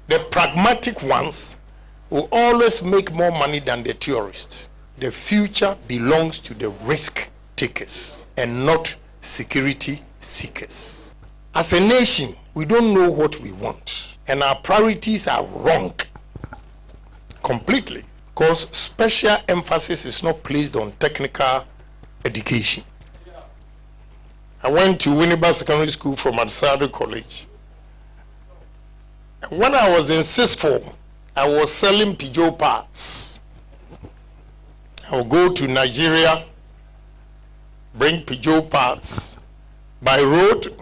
The pragmatic ones will always make more money than the tourists. The future belongs to the risk takers and not security seekers. As a nation, we don't know what we want, and our priorities are wrong completely, because special emphasis is not placed on technical education. I went to Winneba Secondary School from Adisado College. When I was in 6th form, I was selling Peugeot parts. I would go to Nigeria, bring Peugeot parts by road.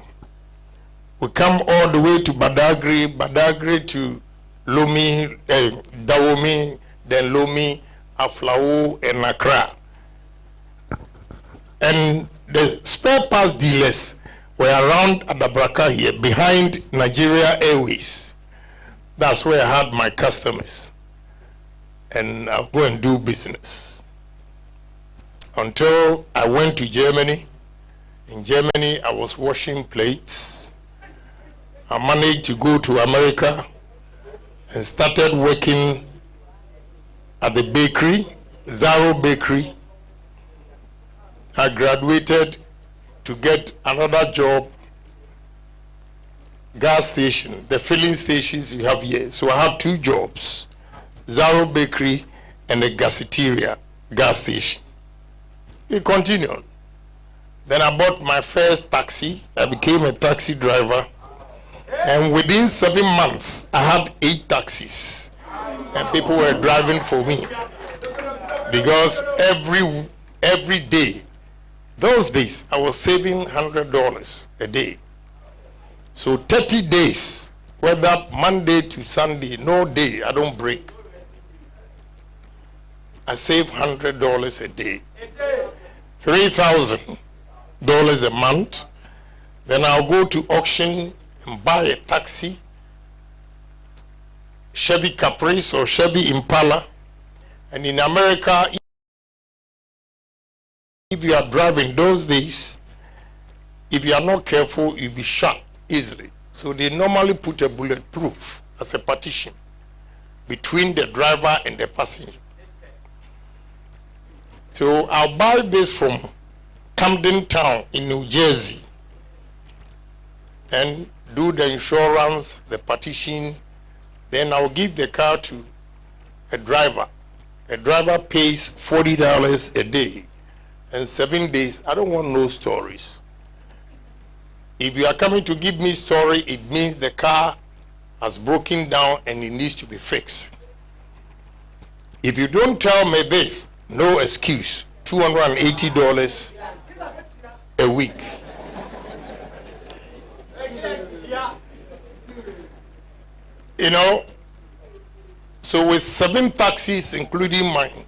We come all the way to Badagry to Lomi, Dawomi, then Lomi, Aflao, and Accra. And the spare parts dealers were around Adabraka here, behind Nigeria Airways. That's where I had my customers, and I'll go and do business. Until I went to Germany. In Germany, I was washing plates. I managed to go to America and started working at the bakery, Zaro Bakery. I graduated to get another job, gas station, the filling stations you have here. So I had 2 jobs, Zaro Bakery and the Gasiteria gas station. We continued. Then I bought my first taxi. I became a taxi driver. And within 7 months, I had 8 taxis. And people were driving for me. Because every day, those days, I was saving $100 a day. So 30 days, whether Monday to Sunday, no day, I don't break. I save $100 a day. $3,000 a month. Then I'll go to auction and buy a taxi, Chevy Caprice or Chevy Impala. And in America, if you are driving those days, if you are not careful, you'll be shot easily. So they normally put a bulletproof as a partition between the driver and the passenger. So I'll buy this from Camden Town in New Jersey and do the insurance, the partition. Then I'll give the car to a driver. A driver pays $40 a day. And 7 days, I don't want no stories. If you are coming to give me story, it means the car has broken down and it needs to be fixed. If you don't tell me this, no excuse, $280 a week. You know, so with 7 taxis, including mine,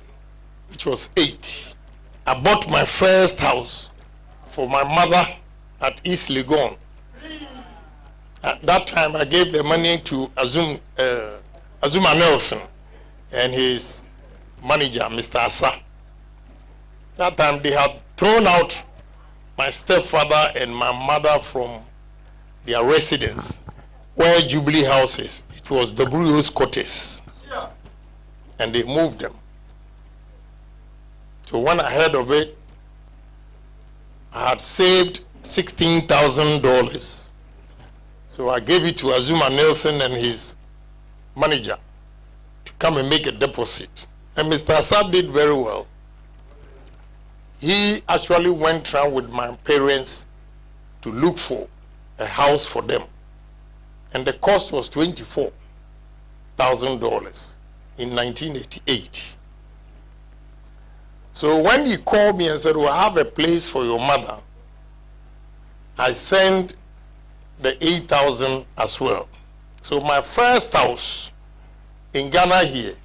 which was 8, I bought my first house for my mother at East Legon. At that time, I gave the money to Azuma Nelson and his manager, Mr. Asa. That time, they had thrown out my stepfather and my mother from their residence, where Jubilee House is. It was WO's quarters. And they moved them. So when I heard of it, I had saved $16,000. So I gave it to Azuma Nelson and his manager to come and make a deposit. And Mr. Assad did very well. He actually went around with my parents to look for a house for them. And the cost was $24,000 in 1988. So when he called me and said, "Well, I have a place for your mother," I sent the $8,000 as well. So my first house in Ghana here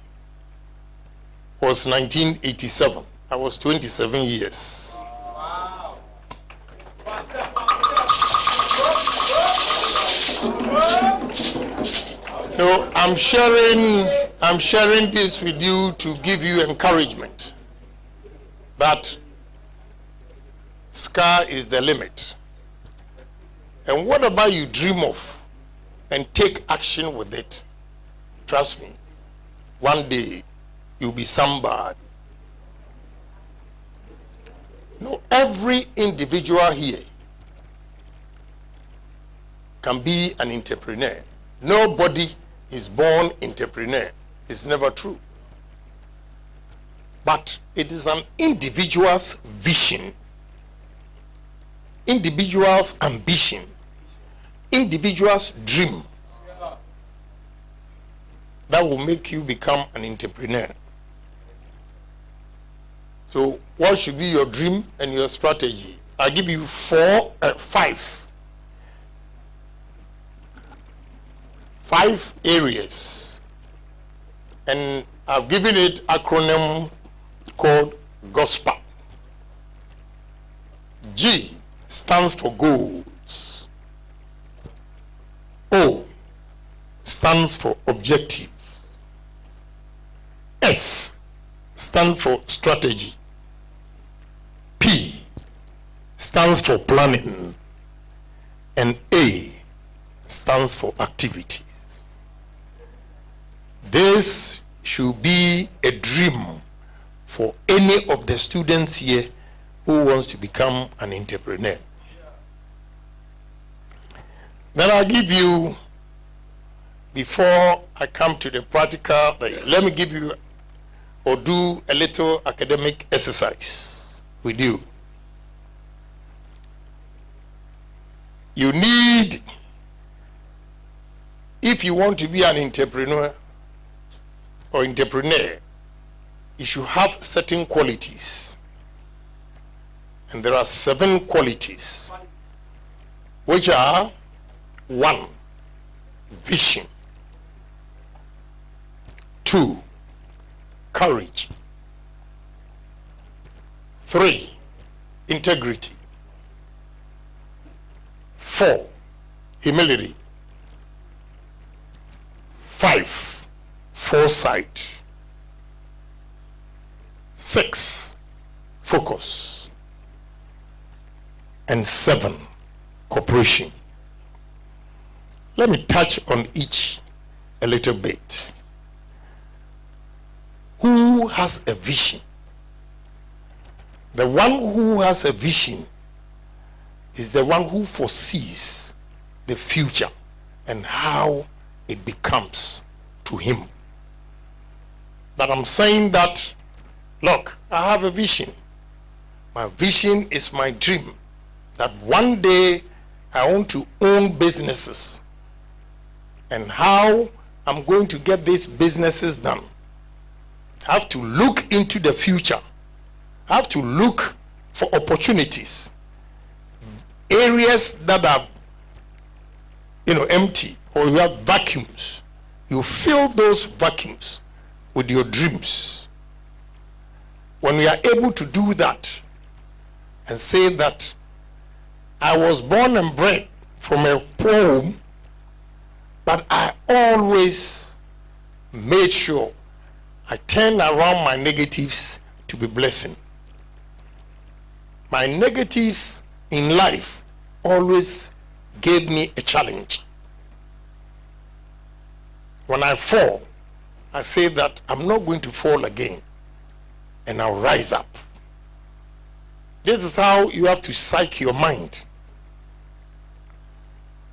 was 1987. I was 27 years. Wow. So I'm sharing this with you to give you encouragement that sky is the limit. And whatever you dream of and take action with it, trust me, one day you'll be somebody. No, every individual here can be an entrepreneur. Nobody is born entrepreneur. It's never true. But it is an individual's vision, individual's ambition, individual's dream that will make you become an entrepreneur. So what should be your dream and your strategy? I'll give you five areas, and I've given it acronym called GOSPA. G stands for goals. O stands for objectives. S stands for strategy. P stands for planning. And A stands for activities. This should be a dream for any of the students here who wants to become an entrepreneur. Then I'll give you, before I come to the practical, let me give you or do a little academic exercise with you. You need, if you want to be an entrepreneur or entrepreneur, you should have certain qualities. And there are 7 qualities, which are: 1, vision; 2, courage; 3, integrity; 4, humility; 5, foresight; 6, focus; and 7, cooperation. Let me touch on each a little bit. Who has a vision? The one who has a vision is the one who foresees the future and how it becomes to him. But I'm saying that, look, I have a vision. My vision is my dream, that one day I want to own businesses, and how I'm going to get these businesses done. I have to look into the future. I have to look for opportunities, areas that are, empty, or you have vacuums. You fill those vacuums with your dreams. When we are able to do that and say that I was born and bred from a poor home, but I always made sure I turned around my negatives to be blessing. My negatives in life always gave me a challenge. When I fall, I say that I'm not going to fall again, and I'll rise up. This is how you have to psych your mind.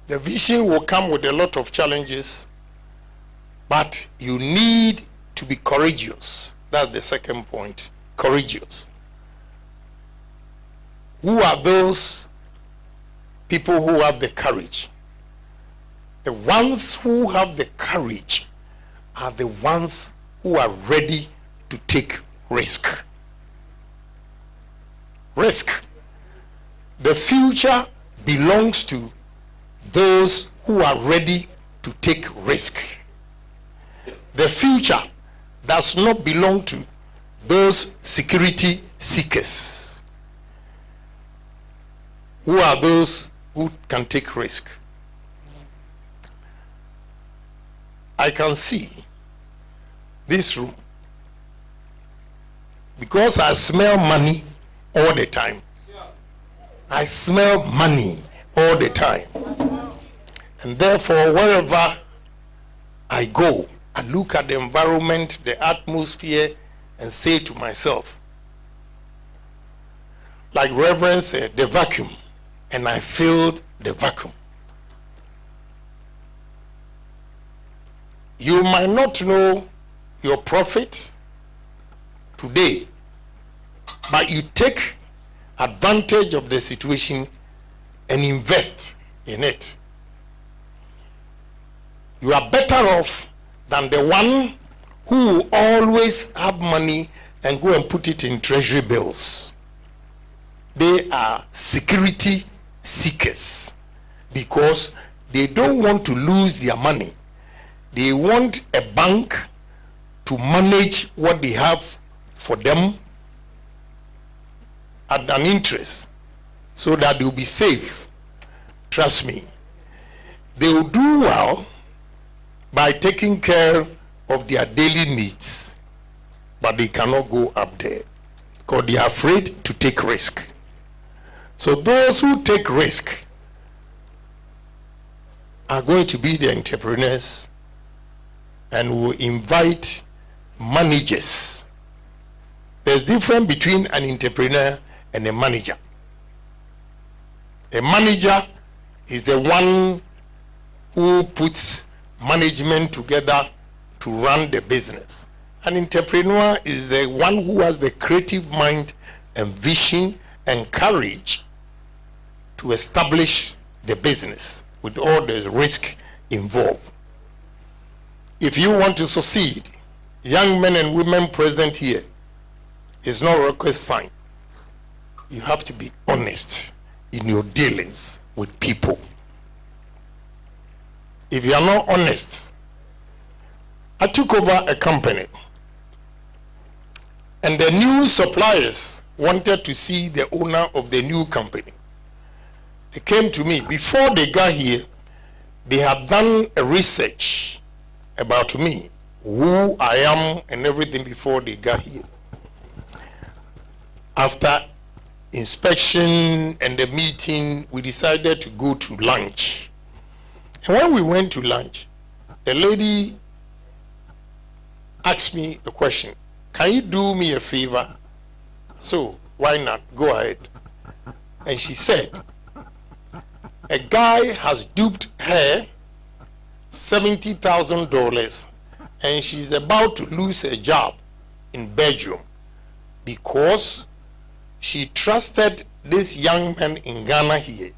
The vision will come with a lot of challenges, but you need to be courageous. That's the second point, courageous. Who are those people who have the courage? The ones who have the courage are the ones who are ready to take risk. Risk. The future belongs to those who are ready to take risk. The future does not belong to those security seekers. Who are those who can take risk? I can see this room because I smell money all the time. I smell money all the time. And therefore, wherever I go, I look at the environment, the atmosphere, and say to myself, like Reverend said, the vacuum, and I filled the vacuum. You might not know your profit today, but you take advantage of the situation and invest in it. You are better off than the one who will always have money and go and put it in treasury bills. They are security seekers because they don't want to lose their money. They want a bank to manage what they have for them at an interest so that they'll be safe. Trust me. They will do well by taking care of their daily needs, but they cannot go up there because they are afraid to take risk. So those who take risk are going to be the entrepreneurs and will invite managers. There's difference between an entrepreneur and a manager. A manager is the one who puts management together to run the business. An entrepreneur is the one who has the creative mind and vision and courage to establish the business with all the risk involved. If you want to succeed, young men and women present here, it's not rocket science. You have to be honest in your dealings with people. If you are not honest, I took over a company and the new suppliers wanted to see the owner of the new company. They came to me. Before they got here, they had done a research about me, who I am and everything before they got here. After inspection and the meeting, we decided to go to lunch. And when we went to lunch, the lady asked me a question. Can you do me a favor? So, why not? Go ahead. And she said, a guy has duped her $70,000 and she's about to lose her job in Belgium because she trusted this young man in Ghana here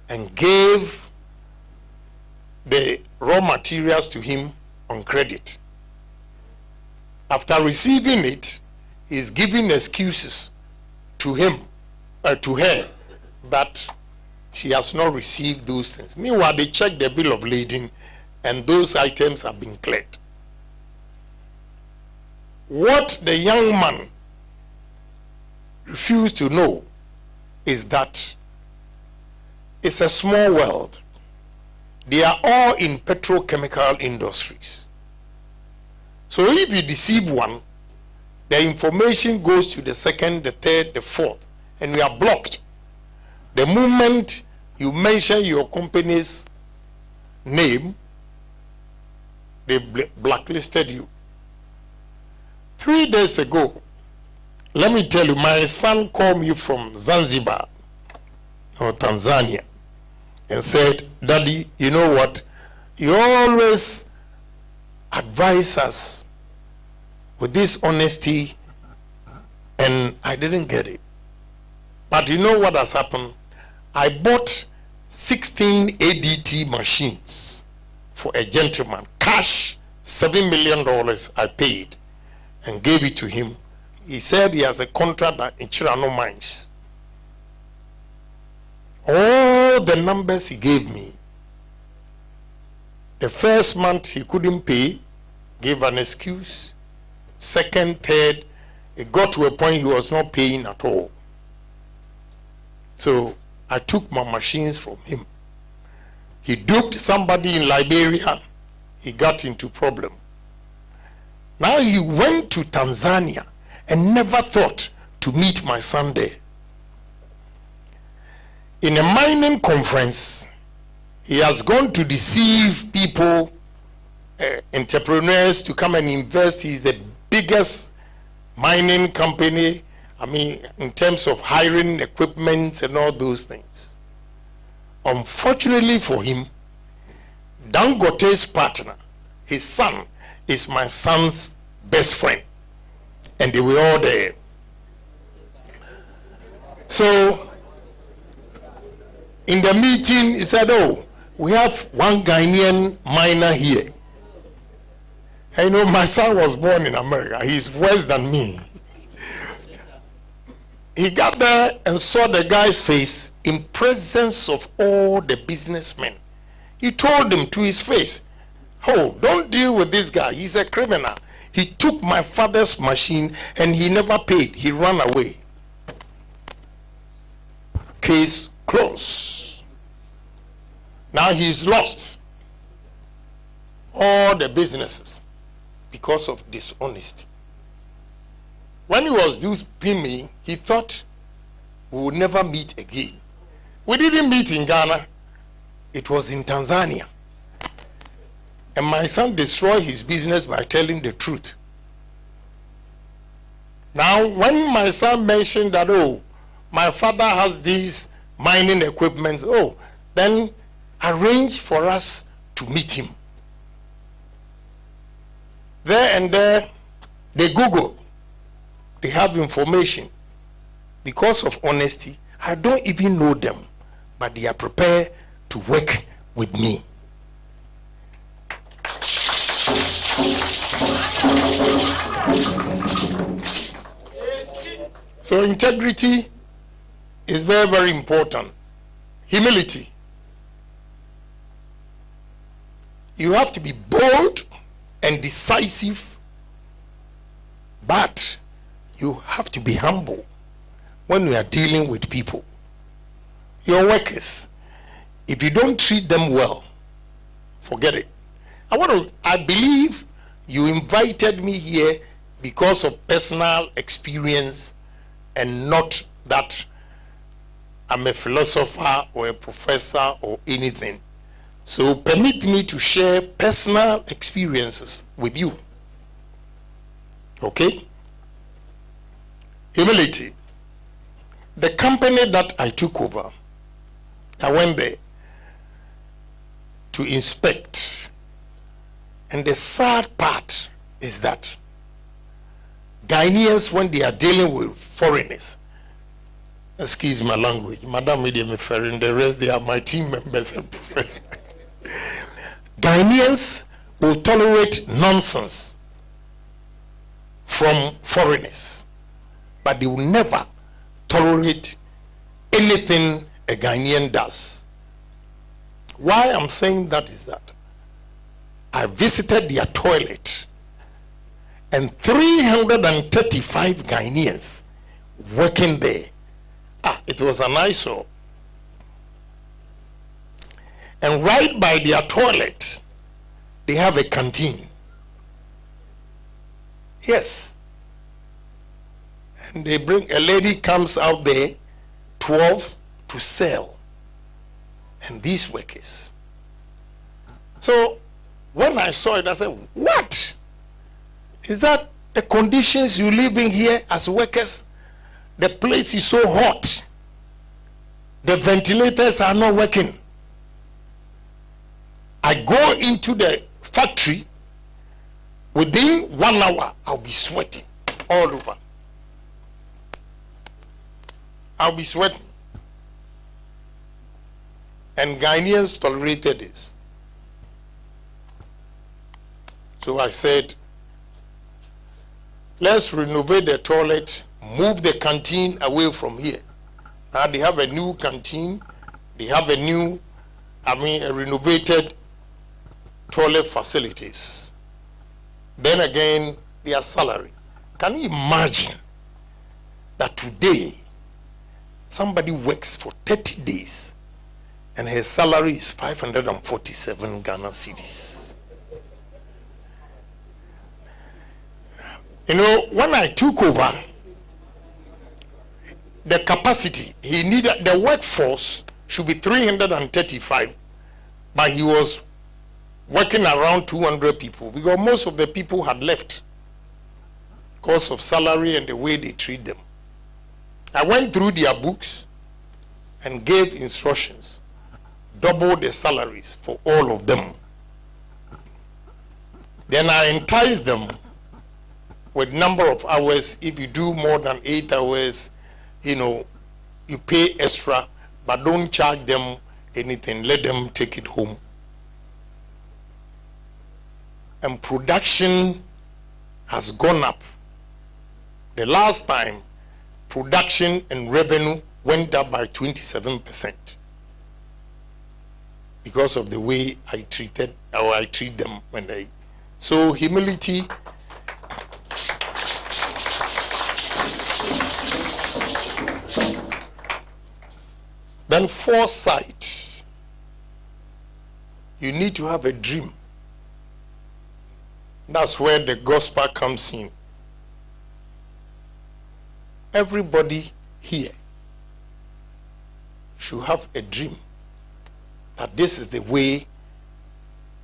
and gave the raw materials to him on credit. After receiving it, he's giving excuses to him, to her, that she has not received those things. Meanwhile, they checked the bill of lading and those items have been cleared. What the young man refused to know is that it's a small world. They are all in petrochemical industries. So if you deceive one, the information goes to the second, the third, the fourth, and we are blocked. The moment you mention your company's name, they blacklisted you. 3 days ago, let me tell you, my son called me from Zanzibar or Tanzania and said, Daddy, you know what? You always advise us with this honesty, and I didn't get it. But you know what has happened? I bought 16 ADT machines for a gentleman. Cash, $7 million I paid and gave it to him. He said he has a contract at Chirano Mines. All the numbers he gave me, the first month he couldn't pay, gave an excuse. Second, third, it got to a point he was not paying at all. So I took my machines from him. He duped somebody in Liberia. He got into problem. Now he went to Tanzania and never thought to meet my son there. in a mining conference, he has gone to deceive people, entrepreneurs, to come and invest. He's the biggest mining company, in terms of hiring equipment and all those things. Unfortunately for him, Dangote's partner, his son, is my son's best friend. And they were all there. So, in the meeting, he said, oh, we have one Ghanaian miner here. And my son was born in America. He's worse than me. He got there and saw the guy's face in presence of all the businessmen. He told them to his face, oh, don't deal with this guy. He's a criminal. He took my father's machine and he never paid. He ran away. Case closed. Now he's lost all the businesses because of dishonesty. When he was duping me, he thought we would never meet again. We didn't meet in Ghana. It was in Tanzania. And my son destroyed his business by telling the truth. Now, when my son mentioned that, oh, my father has these mining equipment, oh, then arrange for us to meet him. There and there, they Google. They have information. Because of honesty, I don't even know them, but they are prepared to work with me. So integrity is very, very important. Humility. You have to be bold and decisive, but you have to be humble when you are dealing with people. Your workers, if you don't treat them well, forget it. I believe you invited me here because of personal experience and not that I'm a philosopher or a professor or anything. So permit me to share personal experiences with you. Okay? Humility. The company that I took over, I went there to inspect. And the sad part is that Ghanaians, when they are dealing with foreigners, excuse my language, Madam Medium Ferrin, the rest, they are my team members and professors. Ghanaians will tolerate nonsense from foreigners, but they will never tolerate anything a Ghanaian does. Why I'm saying that is that I visited their toilet and 335 Ghanaians working there. It was an eyesore. And right by their toilet, they have a canteen. Yes. And they bring, a lady comes out there, 12 to sell. And these workers. So, when I saw it, I said, what? Is that the conditions you live in here as workers? The place is so hot. The ventilators are not working. I go into the factory, within 1 hour, I'll be sweating all over. I'll be sweating. And Ghanaians tolerated this. So I said, let's renovate the toilet, move the canteen away from here. Now they have a new canteen, they have a new, a renovated toilet facilities. Then again, their salary. Can you imagine that today somebody works for 30 days and his salary is 547 Ghana cedis? You know, when I took over, the capacity, he needed, the workforce should be 335, but he was working around 200 people because most of the people had left because of salary and the way they treat them. I went through their books and gave instructions, double the salaries for all of them. Then I enticed them with number of hours. If you do more than 8 hours, you pay extra, but don't charge them anything. Let them take it home. And production has gone up. The last time, production and revenue went up by 27% because of the way I treat them when they. So humility. Then foresight. You need to have a dream. That's where the gospel comes in. Everybody here should have a dream that this is the way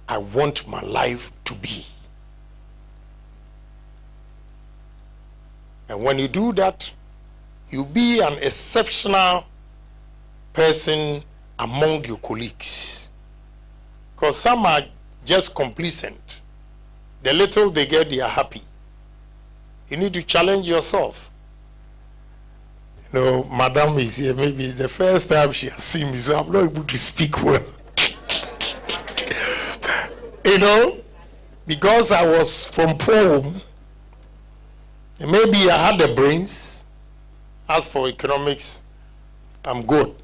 I want my life to be. And when you do that, you'll be an exceptional person among your colleagues. Because some are just complacent. The little they get, they are happy. You need to challenge yourself. Madam is here. Maybe it's the first time she has seen me, so I'm not able to speak well. Because I was from poor home, maybe I had the brains. As for economics, I'm good.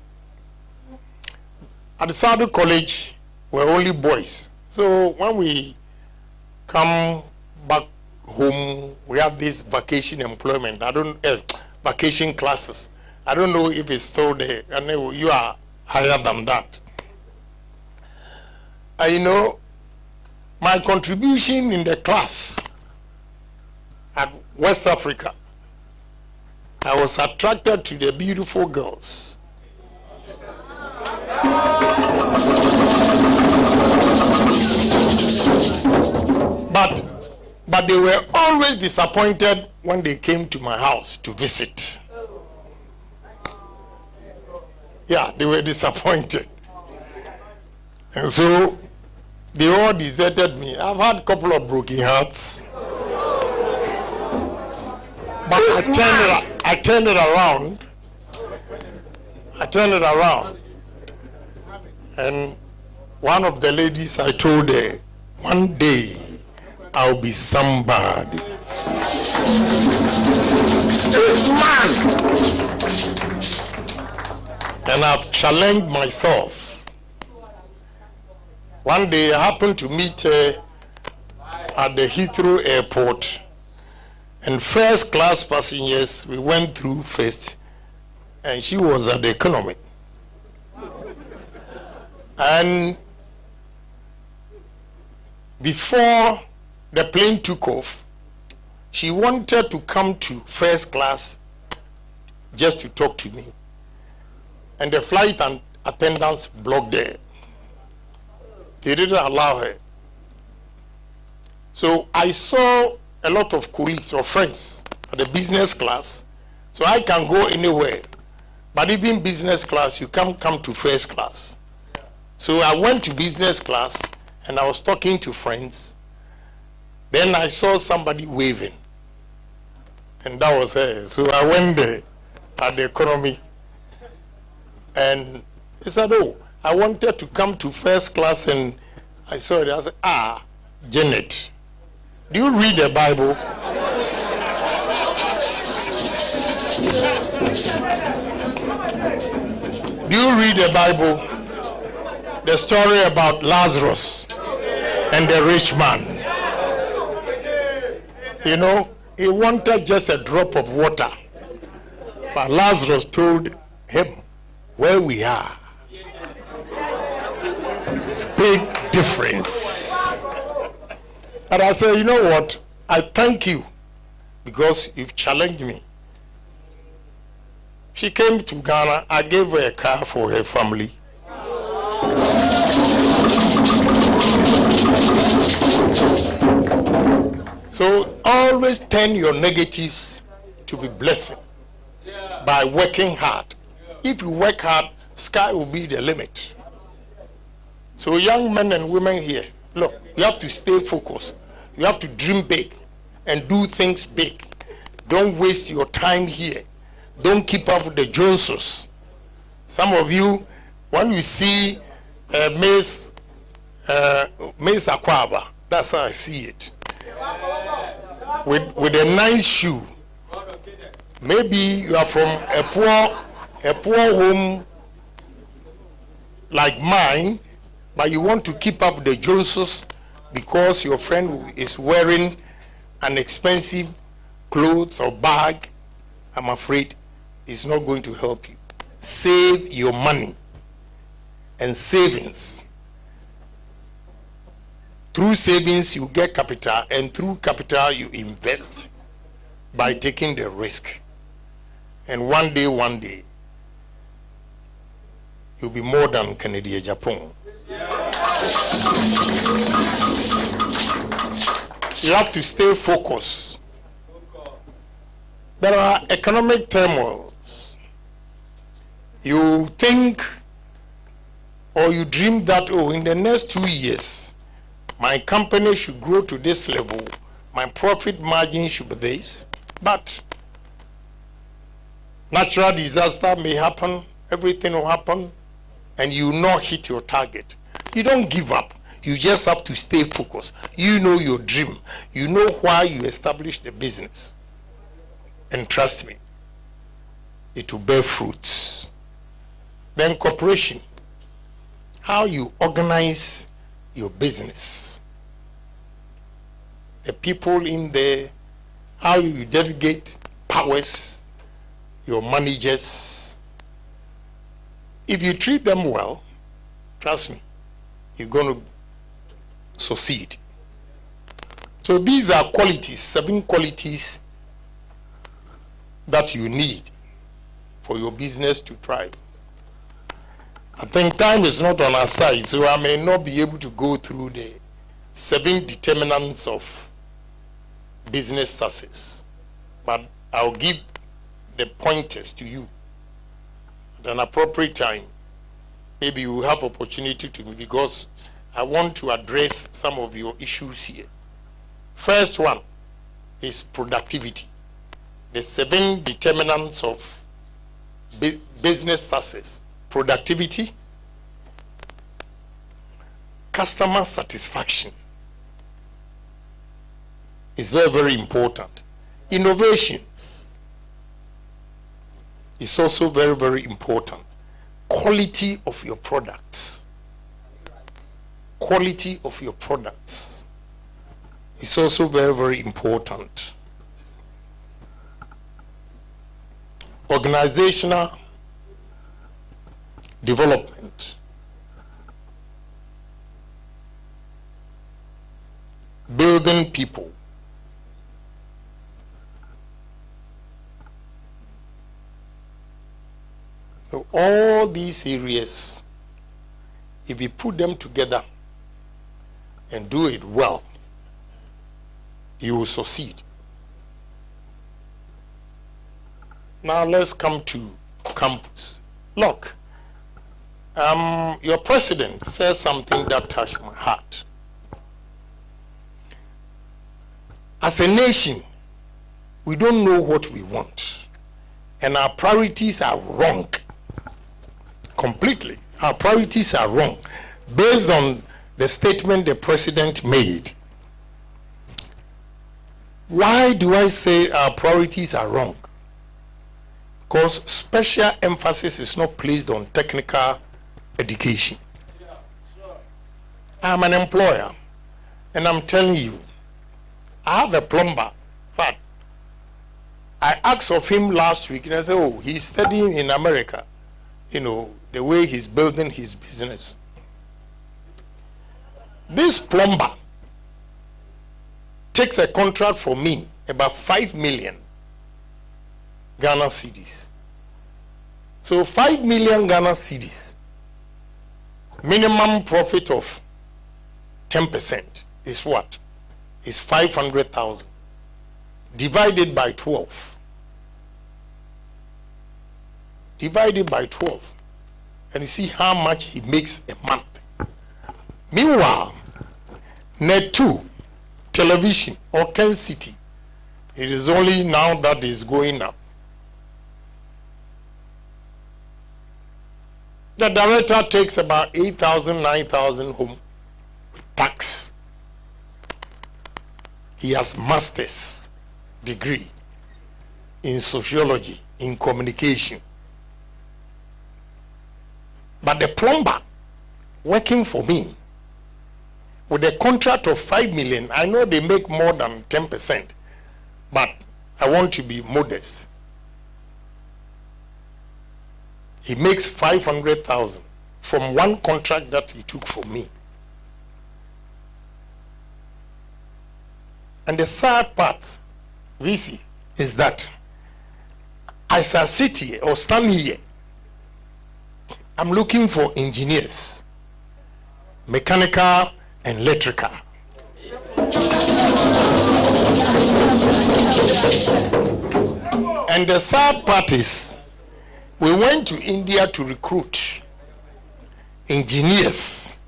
At the Saudi College, we're only boys. So when we come back home, we have this vacation employment. Vacation classes. I don't know if it's still there. I know you are higher than that. My contribution in the class at West Africa, I was attracted to the beautiful girls. But they were always disappointed when they came to my house to visit. Yeah, they were disappointed. And so they all deserted me. I've had a couple of broken hearts. But I turned it around. And one of the ladies, I told her, one day I'll be somebody. This man! And I've challenged myself. One day I happened to meet her at the Heathrow Airport. And first class passengers, we went through first. And she was at the economy. And before the plane took off, she wanted to come to first class just to talk to me. And the flight attendants blocked her. They didn't allow her. So I saw a lot of colleagues or friends at the business class. So I can go anywhere. But even business class, you can't come to first class. So I went to business class and I was talking to friends. Then I saw somebody waving. And that was her. So I went there at the economy. And he said, oh, I wanted to come to first class. And I saw it. I said, Janet, do you read the Bible? Do you read the Bible? The story about Lazarus and the rich man. He wanted just a drop of water. But Lazarus told him where we are. Big difference. And I said, you know what? I thank you because you've challenged me. She came to Ghana. I gave her a car for her family. So always turn your negatives to be blessing by working hard. If you work hard, sky will be the limit. So young men and women here, look, you have to stay focused. You have to dream big and do things big. Don't waste your time here. Don't keep up with the Joneses. Some of you, when you see Miss Akwaba, that's how I see it. With a nice shoe. Maybe you are from a poor home like mine, but you want to keep up with the Joneses because your friend is wearing an expensive clothes or bag. I'm afraid it's not going to help you. Save your money and savings. Through savings, you get capital, and through capital, you invest by taking the risk. And one day, you'll be more than Kennedy Agyapong. You have to stay focused. There are economic turmoils. You think or you dream that, oh, in the next 2 years, my company should grow to this level, my profit margin should be this, but natural disaster may happen, everything will happen, and you will not hit your target. You don't give up. You just have to stay focused. You know your dream. You know why you established the business. And trust me, it will bear fruits. Then cooperation. How you organize your business. The people in there, how you delegate powers, your managers. If you treat them well, trust me, you're going to succeed. So these are qualities, 7 qualities that you need for your business to thrive. I think time is not on our side, so I may not be able to go through the 7 determinants of business success. But I'll give the pointers to you at an appropriate time. Maybe you will have opportunity to me, because I want to address some of your issues here. First one is productivity. The 7 determinants of business success. Productivity, customer satisfaction is very, very important. Innovations is also very, very important. Quality of your products. Quality of your products is also very, very important. Organizational development. Building people. So all these areas, if you put them together and do it well, you will succeed. Now let's come to campus. Look, your president says something that touched my heart. As a nation, we don't know what we want, and our priorities are wrong. Completely. Our priorities are wrong based on the statement the president made. Why do I say our priorities are wrong? Because special emphasis is not placed on technical education. I'm an employer, and I'm telling you, I have a plumber. In fact, I asked of him last week, and I said, oh, he's studying in America. You know, the way he's building his business. This plumber takes a contract for me, about 5 million Ghana cedis. So 5 million Ghana cedis, minimum profit of 10% is what? Is 500,000 divided by 12. Divided by 12. And you see how much he makes a month. Meanwhile, Net 2 television or Ken City, it is only now that is going up. The director takes about 8,000, 9,000 home with tax. He has master's degree in sociology, in communication. But the plumber working for me with a contract of 5 million, I know they make more than 10%, but I want to be modest. He makes 500,000 from one contract that he took from me. And the sad part, VC, is that as I sit here or stand here, I'm looking for engineers, mechanical and electrical. And the sad part is, we went to India to recruit engineers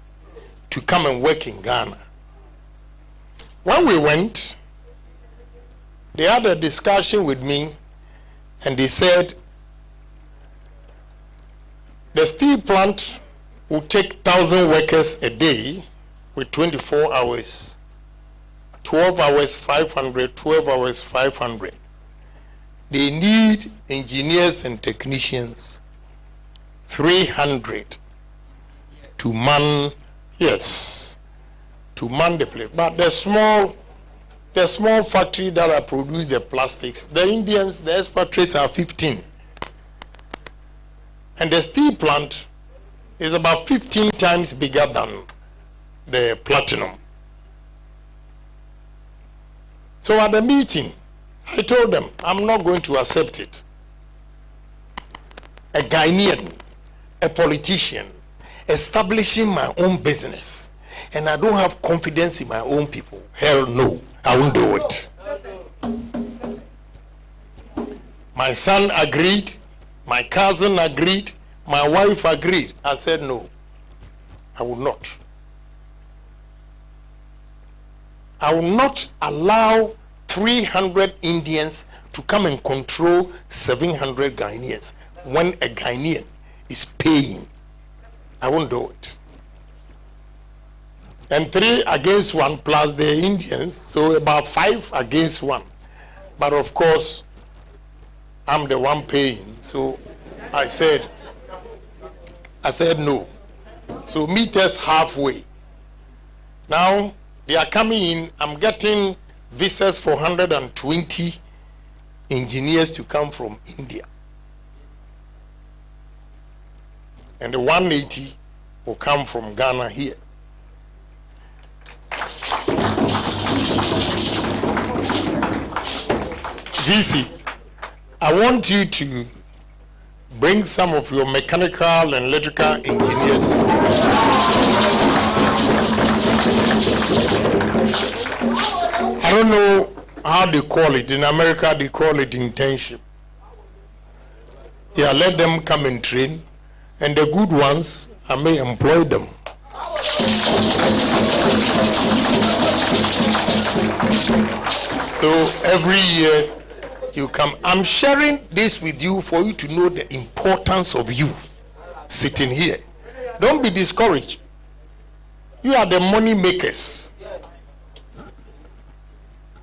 to come and work in Ghana. When we went, they had a discussion with me and they said the steel plant will take 1,000 workers a day with 24 hours, 12 hours 500, 12 hours 500. They need engineers and technicians 300 to man, yes, to man the place. But the small factory that I produce the plastics, the Indians, the expatriates are 15. And the steel plant is about 15 times bigger than the platinum. So at the meeting, I told them, I'm not going to accept it. A Ghanaian, a politician, establishing my own business, and I don't have confidence in my own people. Hell no, I won't do it. My son agreed, my cousin agreed, my wife agreed. I said no, I will not. I will not allow 300 Indians to come and control 700 Ghanaians when a Ghanaian is paying. I won't do it. And 3 against 1 plus the Indians, so about 5 against 1. But of course, I'm the one paying, so I said no. So meet us halfway. Now they are coming in. I'm getting visas for 120 engineers to come from India. And the 180 will come from Ghana here. GC, I want you to bring some of your mechanical and electrical engineers. I don't know how they call it. In America, they call it internship. Yeah, let them come and train, and the good ones, I may employ them. So every year you come. I'm sharing this with you for you to know the importance of you sitting here. Don't be discouraged. You are the money makers.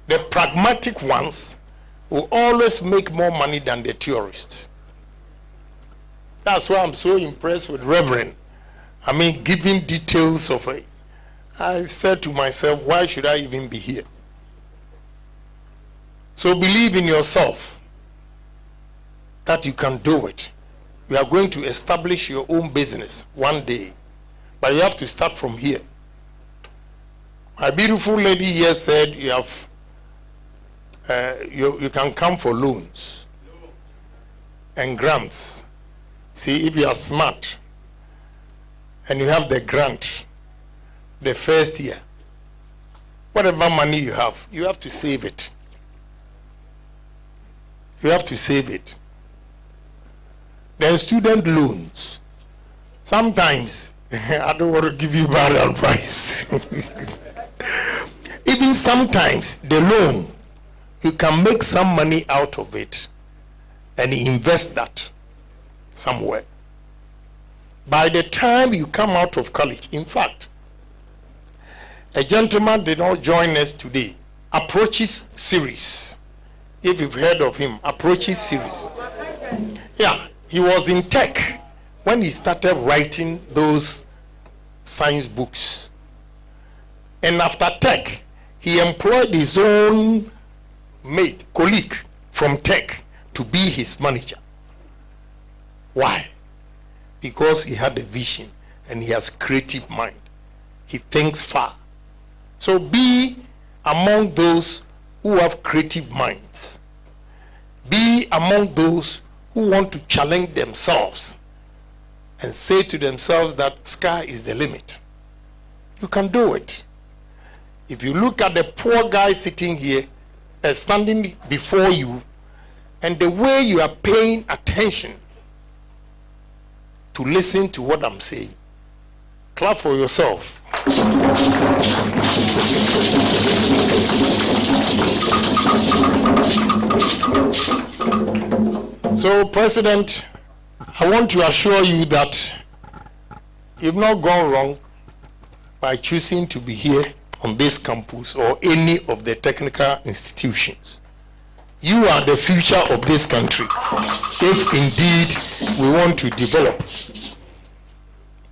The pragmatic ones will always make more money than the tourists. That's why I'm so impressed with Reverend. I mean, giving details of it. I said to myself, why should I even be here? So believe in yourself that you can do it. You are going to establish your own business one day, but you have to start from here. My beautiful lady here said you have you can come for loans and grants. See, if you are smart and you have the grant the first year, whatever money you have to save it. You have to save it. Then student loans. Sometimes, I don't want to give you bad advice. Even sometimes, the loan, you can make some money out of it and invest that somewhere. By the time you come out of college, in fact, a gentleman did not join us today, Approaches series. If you've heard of him, Approaches series. Yeah, he was in tech when he started writing those science books. And after tech, he employed his own colleague from tech to be his manager. Why? Because he had a vision and he has creative mind. He thinks far. So be among those who have creative minds. Be among those who want to challenge themselves and say to themselves that sky is the limit. You can do it. If you look at the poor guy sitting here, standing before you, and the way you are paying attention to listen to what I'm saying, clap for yourself. So, President, I want to assure you that you've not gone wrong by choosing to be here on this campus or any of the technical institutions. You are the future of this country, if indeed we want to develop.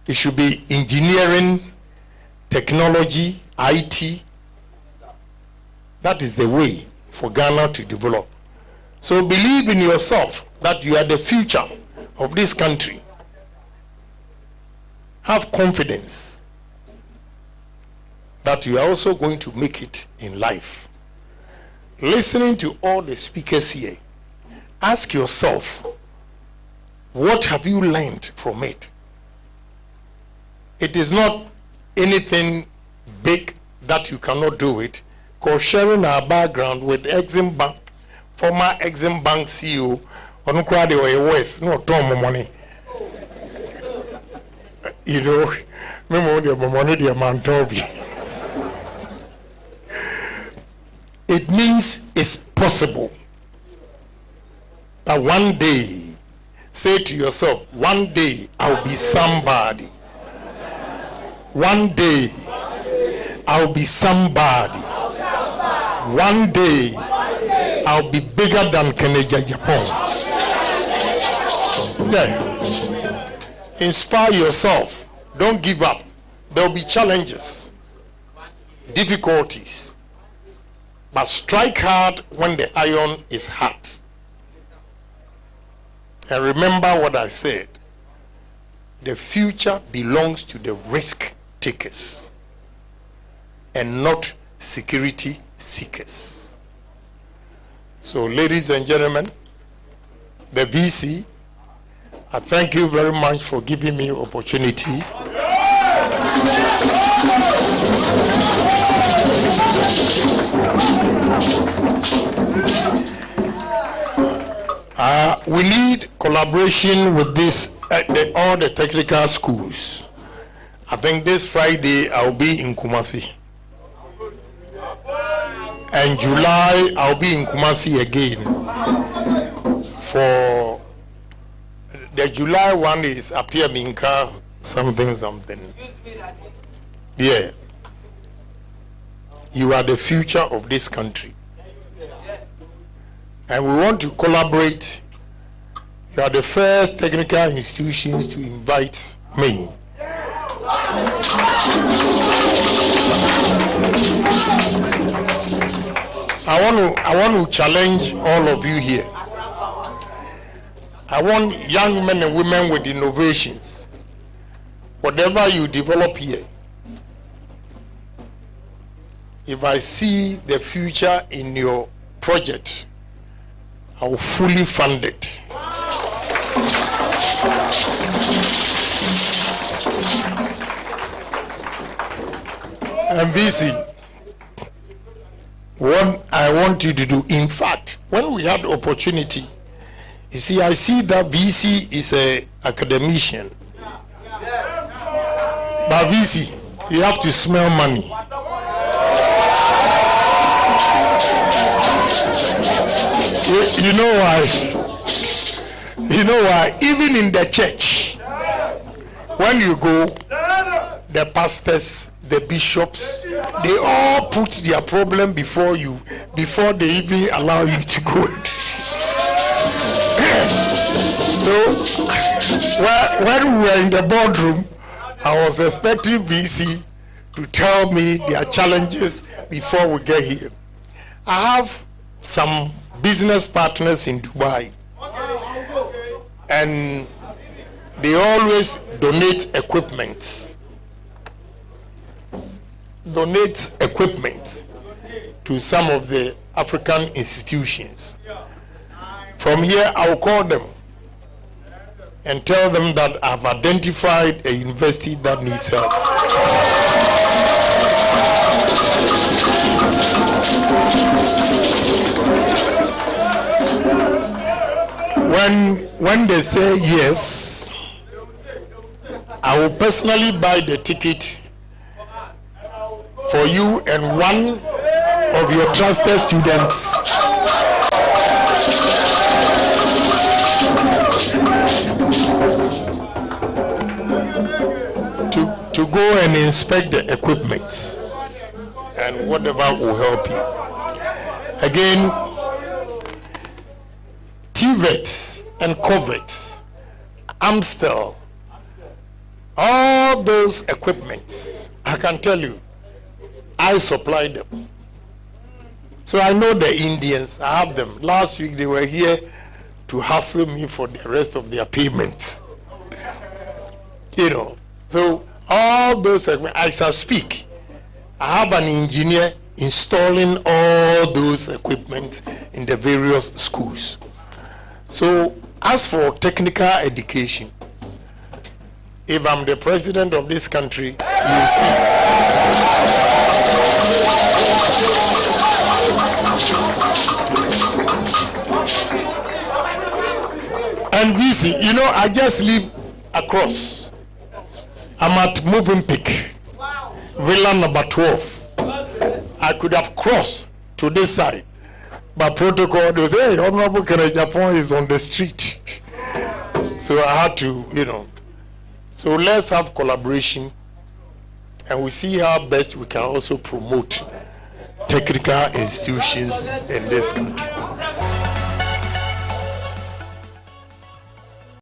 It should be engineering, technology, IT. That is the way for Ghana to develop. So believe in yourself that you are the future of this country. Have confidence that you are also going to make it in life. Listening to all the speakers here, ask yourself, what have you learned from it? It is not anything big that you cannot do it, because sharing our background with Exim Bank, former Exim Bank CEO, Onukwade West, no Tom money. You know, it means it's possible that one day, say to yourself, one day I'll be somebody. One day I'll be somebody. One day I'll be bigger than Kennedy Agyapong. Yeah. Inspire yourself. Don't give up. There will be challenges, difficulties, but strike hard when the iron is hot. And remember what I said. The future belongs to the risk takers and not security seekers. So, ladies and gentlemen, the VC, I thank you very much for giving me opportunity. We need collaboration with this, all the technical schools. I think this Friday I'll be in Kumasi. And July I'll be in Kumasi again. For the July one is Apia Minka something. Yeah. You are the future of this country. And we want to collaborate. You are the first technical institutions to invite me. I want to challenge all of you here. I want young men and women with innovations. Whatever you develop here, if I see the future in your project, I will fully fund it. And VC, what I want you to do, in fact, when we had opportunity, you see, I see that VC is a academician. But VC, you have to smell money. You know why? You know why? Even in the church, when you go, the pastors, the bishops, they all put their problem before you, before they even allow you to go. So, when we were in the boardroom, I was expecting VC to tell me their challenges before we get here. I have some business partners in Dubai, and they always donate equipment. Donate equipment to some of the African institutions. From here, I will call them and tell them that I've identified a university that needs help. When they say yes, I will personally buy the ticket for you and one of your trusted students. To go and inspect the equipment and whatever will help you. Again, TVET and COVID, Amstel, all those equipments, I can tell you, I supply them. So I know the Indians, I have them. Last week they were here to hassle me for the rest of their payments. You know, so all those, as I speak, I have an engineer installing all those equipment in the various schools. So as for technical education, if I'm the president of this country, you'll see. And VC, you know, I just live across. I'm at Moving Peak, Villa number 12. I could have crossed to this side, but protocol, they say, hey, Honorable Kennedy Agyapong is on the street. So I had to, you know. So let's have collaboration, and we see how best we can also promote technical institutions in this country.